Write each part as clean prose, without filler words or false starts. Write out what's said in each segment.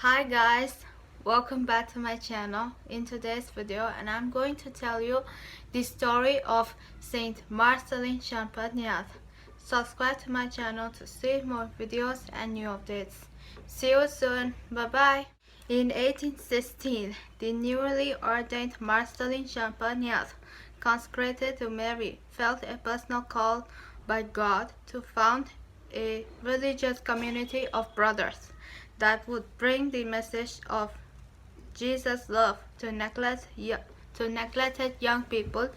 Hi guys, welcome back to my channel. In today's video, and I'm going to tell you the story of Saint Marcellin Champagnat. Subscribe to my channel to see more videos and new updates. See you soon. Bye bye. In 1816, the newly ordained Marcellin Champagnat, consecrated to Mary, felt a personal call by God to found a religious community of brothers that would bring the message of Jesus' love to neglected young people.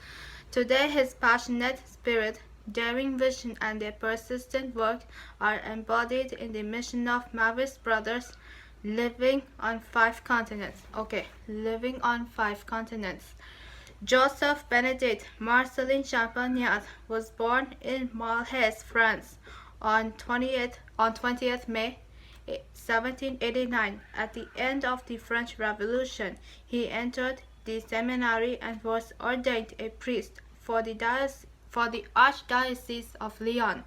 Today, his passionate spirit, daring vision, and their persistent work are embodied in the mission of Mavis Brothers, living on 5 continents. Living on 5 continents. Joseph Benedict Marcellin Champagnat was born in Malhes, France, on 20th May 1789. At the end of the French Revolution, he entered the seminary and was ordained a priest for the Archdiocese of Lyon.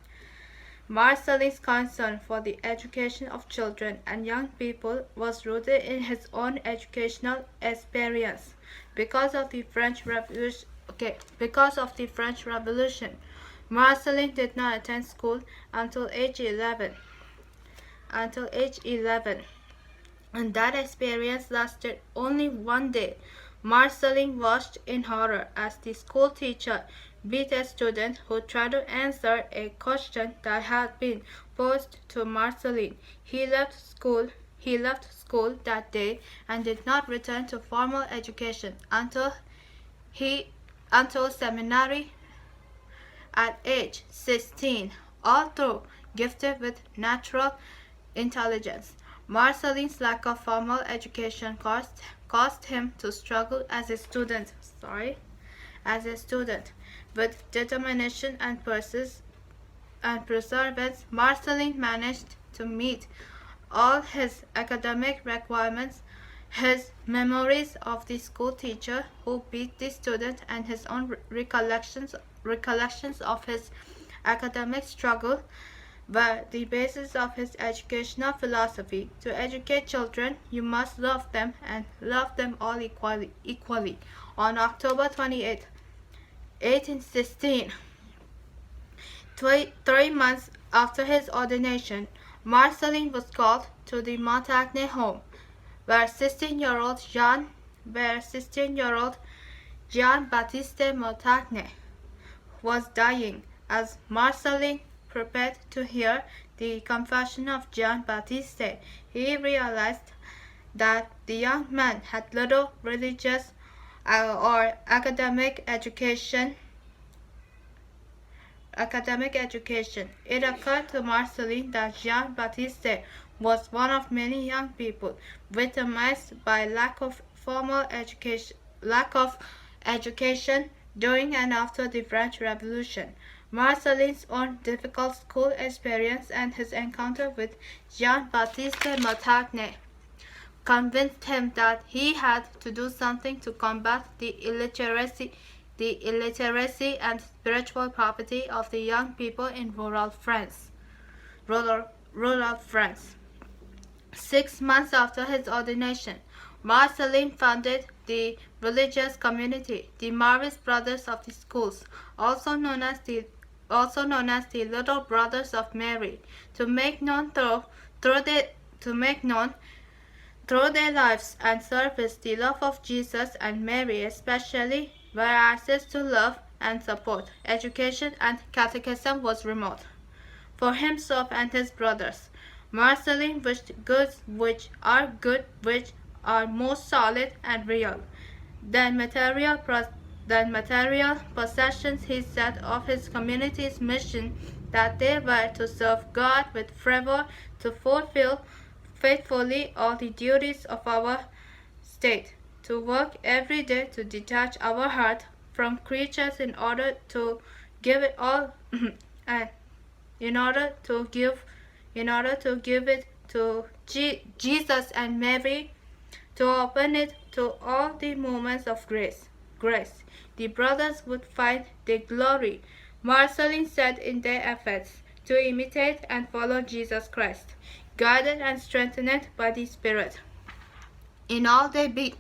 Marcellin's concern for the education of children and young people was rooted in his own educational experience. Because of the French Revolution, Marcellin did not attend school until age 11. And that experience lasted only one day. Marcellin watched in horror as the school teacher beat a student who tried to answer a question that had been posed to Marcellin. He left school that day and did not return to formal education until seminary at age 16. Although gifted with natural intelligence, Marcellin's lack of formal education caused him to struggle as a student. With determination and perseverance, Marcellin managed to meet all his academic requirements. His memories of the school teacher who beat the student and his own recollections of his academic struggle were the basis of his educational philosophy. To educate children, you must love them and love them all equally. On October 28, 1816, 3 months after his ordination, Marcellin was called to the Montagne home, where 16-year-old Jean-Baptiste Montagne was dying. As Marcellin prepared to hear the confession of Jean-Baptiste, he realized that the young man had little religious or academic education. It occurred to Marcellin that Jean-Baptiste was one of many young people victimized by lack of education during and after the French Revolution. Marcellin's own difficult school experience and his encounter with Jean-Baptiste Montagne convinced him that he had to do something to combat the illiteracy and spiritual poverty of the young people in rural France. 6 months after his ordination, Marcellin founded the religious community, the Mavis Brothers of the Schools, also known as the Little Brothers of Mary, to make known through their lives and service the love of Jesus and Mary especially, where access to love and support, education and catechism was remote. For himself and his brothers, Marcellin wished goods which are more solid and real than material possessions. He said of his community's mission that they were to serve God with fervor, to fulfill faithfully all the duties of our state, to work every day to detach our heart from creatures in order to give it all and in order to give it to Jesus and Mary, to open it to all the moments of grace. The brothers would find their glory, Marcellin said, in their efforts to imitate and follow Jesus Christ, guided and strengthened by the Spirit. In all they be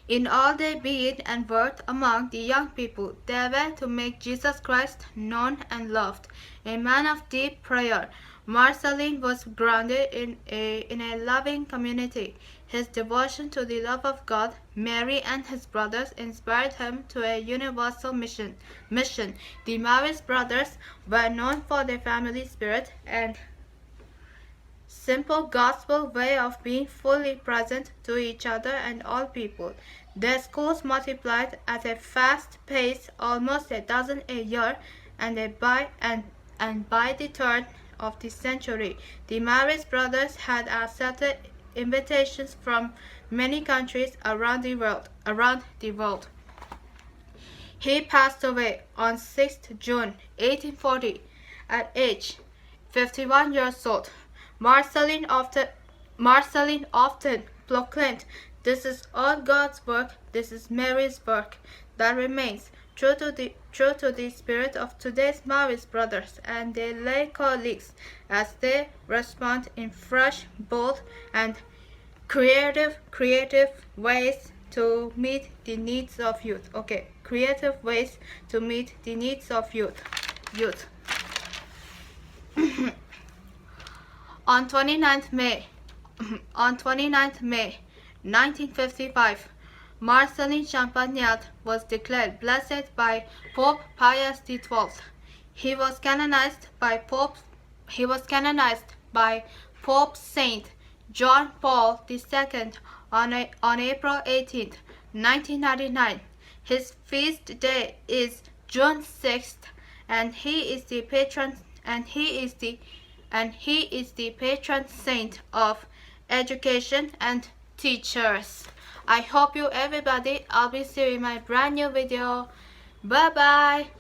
In all they being and worked among the young people, they were to make Jesus Christ known and loved. A man of deep prayer, Marcellin was grounded in a loving community. His devotion to the love of God, Mary, and his brothers inspired him to a universal mission. The Maoist brothers were known for their family spirit and simple gospel way of being fully present to each other and all people. Their schools multiplied at a fast pace, almost a dozen a year, and by the turn of the century, the Maoist brothers had accepted invitations from many countries around the world. He passed away on 6th June 1840 at age 51 years old. Marcellin often proclaimed, "This is all God's work, this is Mary's work," that remains true to the spirit of today's Maoist brothers and their lay colleagues as they respond in fresh, bold, and creative ways to meet the needs of youth. Okay, creative ways to meet the needs of youth. On 29th May, 1955, Marcellin Champagnat was declared blessed by Pope Pius XII. He was canonized by Pope Saint John Paul II on April 18, 1999. His feast day is June 6th, and he is the patron saint of education and teachers. I hope you everybody. I'll be seeing my brand new video. Bye bye.